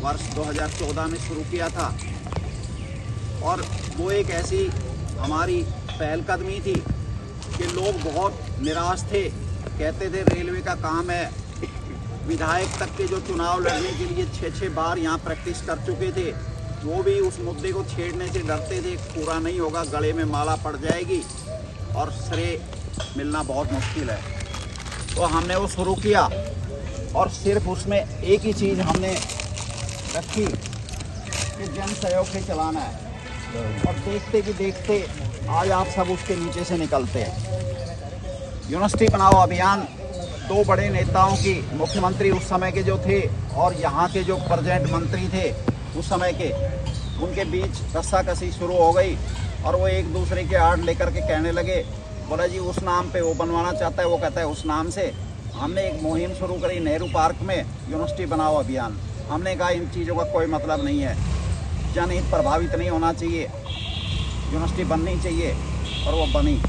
वर्ष 2014 में शुरू किया था और वो एक ऐसी हमारी पहलकदमी थी कि लोग बहुत निराश थे। कहते थे रेलवे का काम है। विधायक तक के जो चुनाव लड़ने के लिए 6-6 बार यहाँ प्रैक्टिस कर चुके थे, वो भी उस मुद्दे को छेड़ने से डरते थे। पूरा नहीं होगा, गले में माला पड़ जाएगी और श्रेय मिलना बहुत मुश्किल है। तो हमने वो शुरू किया और सिर्फ उसमें एक ही चीज़ हमने रखी कि जन सहयोग से चलाना है। और देखते कि देखते आज आप सब उसके नीचे से निकलते हैं। यूनिवर्सिटी बनाओ अभियान दो बड़े नेताओं की, मुख्यमंत्री उस समय के जो थे और यहाँ के जो प्रेजेंट मंत्री थे उस समय के, उनके बीच रस्साकसी शुरू हो गई और वो एक दूसरे के आड़ लेकर के कहने लगे, बोला जी उस नाम पे वो बनवाना चाहता है, वो कहता है उस नाम से। हमने एक मुहिम शुरू करी नेहरू पार्क में, यूनिवर्सिटी बनाओ अभियान। हमने कहा इन चीज़ों का कोई मतलब नहीं है, जनहित प्रभावित नहीं होना चाहिए, यूनिवर्सिटी बननी चाहिए और वो बनी।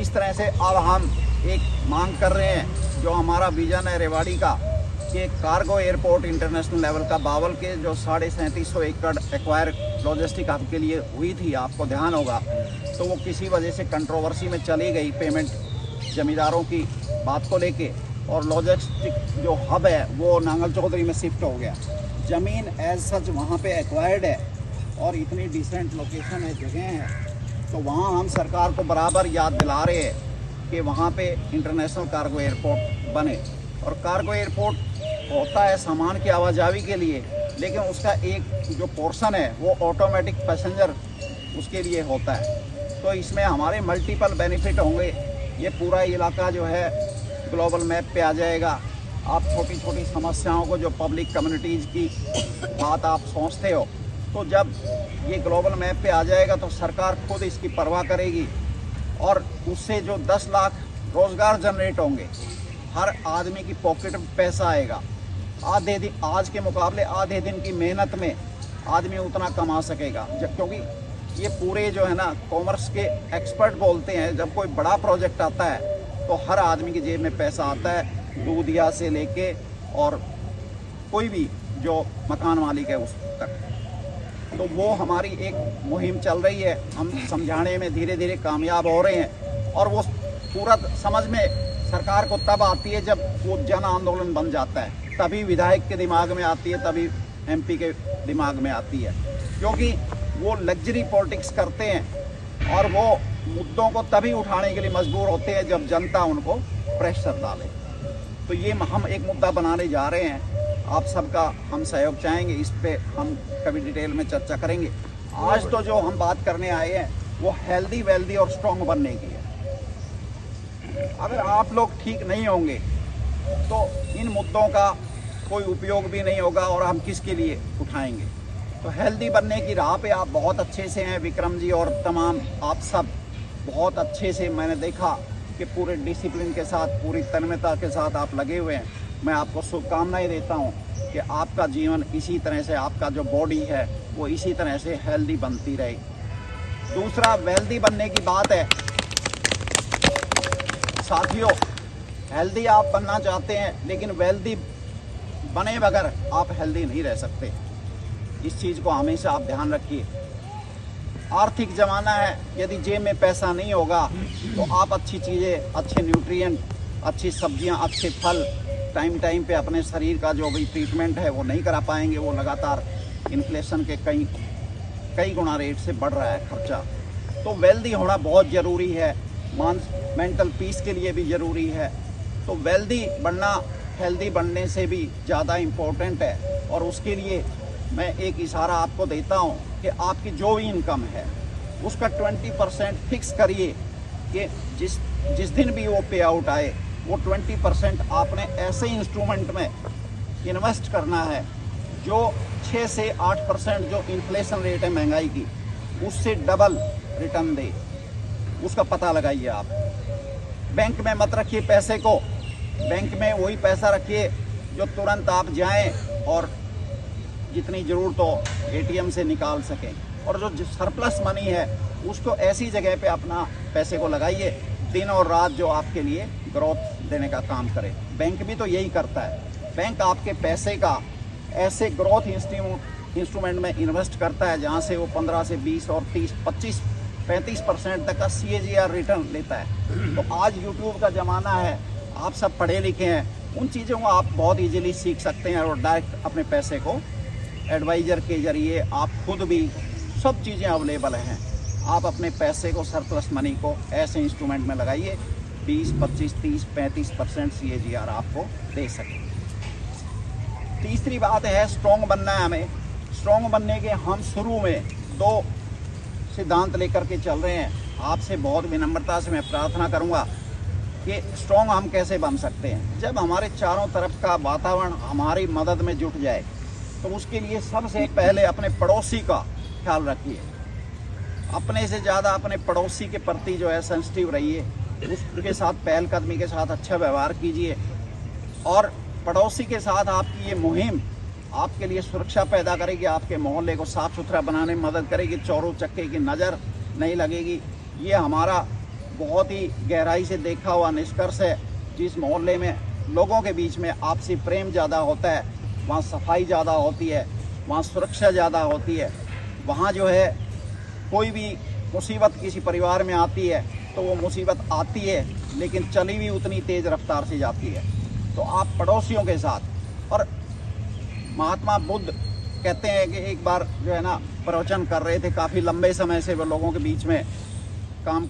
इस तरह से अब हम एक मांग कर रहे हैं, जो हमारा विजन है रेवाड़ी का, कि कार्गो एयरपोर्ट इंटरनेशनल लेवल का बावल के जो 3750 एकड़ एक्वायर लॉजिस्टिक हब के लिए हुई थी, आपको ध्यान होगा, तो वो किसी वजह से कंट्रोवर्सी में चली गई पेमेंट जमींदारों की बात को लेके, और लॉजिस्टिक जो हब है वो नांगल चौधरी में शिफ्ट हो गया। ज़मीन एज सच वहाँ पे एक्वायर्ड है और इतनी डिसेंट लोकेशन है, जगह है, तो वहाँ हम सरकार को बराबर याद दिला रहे हैं कि वहाँ पे इंटरनेशनल कार्गो एयरपोर्ट बने। और कार्गो एयरपोर्ट होता है सामान की आवाजाही के लिए, लेकिन उसका एक जो पोर्शन है वो ऑटोमेटिक पैसेंजर उसके लिए होता है। तो इसमें हमारे मल्टीपल बेनिफिट होंगे। ये पूरा इलाका जो है ग्लोबल मैप पे आ जाएगा। आप छोटी छोटी समस्याओं को, जो पब्लिक कम्युनिटीज़ की बात आप सोचते हो, तो जब ये ग्लोबल मैप पे आ जाएगा तो सरकार खुद इसकी परवाह करेगी और उससे जो 10 लाख रोज़गार जनरेट होंगे, हर आदमी की पॉकेट में पैसा आएगा। आधे दिन, आज के मुकाबले आधे दिन की मेहनत में आदमी उतना कमा सकेगा। क्योंकि ये पूरे जो है ना, कॉमर्स के एक्सपर्ट बोलते हैं, जब कोई बड़ा प्रोजेक्ट आता है तो हर आदमी की जेब में पैसा आता है, दूधिया से लेके और कोई भी जो मकान मालिक है उस तक। तो वो हमारी एक मुहिम चल रही है, हम समझाने में धीरे धीरे कामयाब हो रहे हैं और वो पूरा समझ में सरकार को तब आती है जब वो जन आंदोलन बन जाता है। तभी विधायक के दिमाग में आती है, तभी एमपी के दिमाग में आती है, क्योंकि वो लग्जरी पॉलिटिक्स करते हैं और वो मुद्दों को तभी उठाने के लिए मजबूर होते हैं जब जनता उनको प्रेशर डाले। तो ये हम एक मुद्दा बनाने जा रहे हैं, आप सबका हम सहयोग चाहेंगे। इस पे हम कभी डिटेल में चर्चा करेंगे। आज तो जो हम बात करने आए हैं वो हेल्दी, वेल्दी और स्ट्रॉन्ग बनने की है। अगर आप लोग ठीक नहीं होंगे तो इन मुद्दों का कोई उपयोग भी नहीं होगा और हम किसके लिए उठाएंगे। तो हेल्दी बनने की राह पे आप बहुत अच्छे से हैं, विक्रम जी और तमाम आप सब बहुत अच्छे से, मैंने देखा कि पूरे डिसिप्लिन के साथ, पूरी तन्मयता के साथ आप लगे हुए हैं। मैं आपको शुभकामनाएं देता हूं कि आपका जीवन इसी तरह से, आपका जो बॉडी है वो इसी तरह से हेल्दी बनती रहे। दूसरा, वेल्दी बनने की बात है। साथियों, हेल्दी आप बनना चाहते हैं, लेकिन वेल्दी बने बगैर आप हेल्दी नहीं रह सकते। इस चीज़ को हमेशा आप ध्यान रखिए। आर्थिक ज़माना है, यदि जेब में पैसा नहीं होगा तो आप अच्छी चीज़ें, अच्छे न्यूट्रिएंट, अच्छी सब्जियां, अच्छे फल टाइम टाइम पे अपने शरीर का जो भी ट्रीटमेंट है वो नहीं करा पाएंगे। वो लगातार इन्फ्लेशन के कई गुना रेट से बढ़ रहा है खर्चा। तो वेल्दी होना बहुत ज़रूरी है, मेंटल पीस के लिए भी ज़रूरी है। तो वेल्दी बनना हेल्दी बनने से भी ज़्यादा इम्पोर्टेंट है। और उसके लिए मैं एक इशारा आपको देता हूँ कि आपकी जो भी इनकम है उसका 20% फिक्स करिए कि जिस दिन भी वो पे आउट आए वो 20% आपने ऐसे इंस्ट्रूमेंट में इन्वेस्ट करना है जो 6 से 8% जो इन्फ्लेशन रेट है महंगाई की, उससे डबल रिटर्न दे। उसका पता लगाइए आप। बैंक में मत रखिए पैसे को, बैंक में वही पैसा रखिए जो तुरंत आप जाएं और जितनी ज़रूरत हो एटीएम से निकाल सकें। और जो सरप्लस मनी है उसको ऐसी जगह पे अपना पैसे को लगाइए दिन और रात, जो आपके लिए ग्रोथ देने का काम करे। बैंक भी तो यही करता है। बैंक आपके पैसे का ऐसे ग्रोथ इंस्ट्रूमेंट में इन्वेस्ट करता है जहाँ से वो 15 से 20 और 30, 25, 35% तक का CAGR रिटर्न लेता है। तो आज यूट्यूब का ज़माना है, आप सब पढ़े लिखे हैं, उन चीज़ों को आप बहुत इजीली सीख सकते हैं और डायरेक्ट अपने पैसे को एडवाइज़र के ज़रिए आप खुद भी, सब चीज़ें अवेलेबल हैं। आप अपने पैसे को, सरप्लस मनी को ऐसे इंस्ट्रूमेंट में लगाइए, 20, 25, 30, 35% CAGR आपको दे सकें। तीसरी बात है, स्ट्रॉन्ग बनना है हमें। स्ट्रॉन्ग बनने के हम शुरू में 2 सिद्धांत लेकर के चल रहे हैं। आपसे बहुत विनम्रता से मैं प्रार्थना करूंगा कि स्ट्रॉन्ग हम कैसे बन सकते हैं। जब हमारे चारों तरफ का वातावरण हमारी मदद में जुट जाए, तो उसके लिए सबसे पहले अपने पड़ोसी का ख्याल रखिए। अपने से ज़्यादा अपने पड़ोसी के प्रति जो है सेंसिटिव रहिए, उसके साथ पहलकदमी के साथ अच्छा व्यवहार कीजिए। और पड़ोसी के साथ आपकी ये मुहिम आपके लिए सुरक्षा पैदा करेगी, आपके मोहल्ले को साफ़ सुथरा बनाने में मदद करेगी, चोरों चक्के की नज़र नहीं लगेगी। ये हमारा बहुत ही गहराई से देखा हुआ निष्कर्ष है। जिस मोहल्ले में लोगों के बीच में आपसी प्रेम ज़्यादा होता है, वहाँ सफाई ज़्यादा होती है, वहाँ सुरक्षा ज़्यादा होती है। वहाँ जो है कोई भी मुसीबत किसी परिवार में आती है तो वो मुसीबत आती है, लेकिन चली भी उतनी तेज़ रफ्तार से जाती है। तो आप पड़ोसियों के साथ, और महात्मा बुद्ध कहते हैं कि एक बार जो है ना प्रवचन कर रहे थे, काफ़ी लंबे समय से वो लोगों के बीच में काम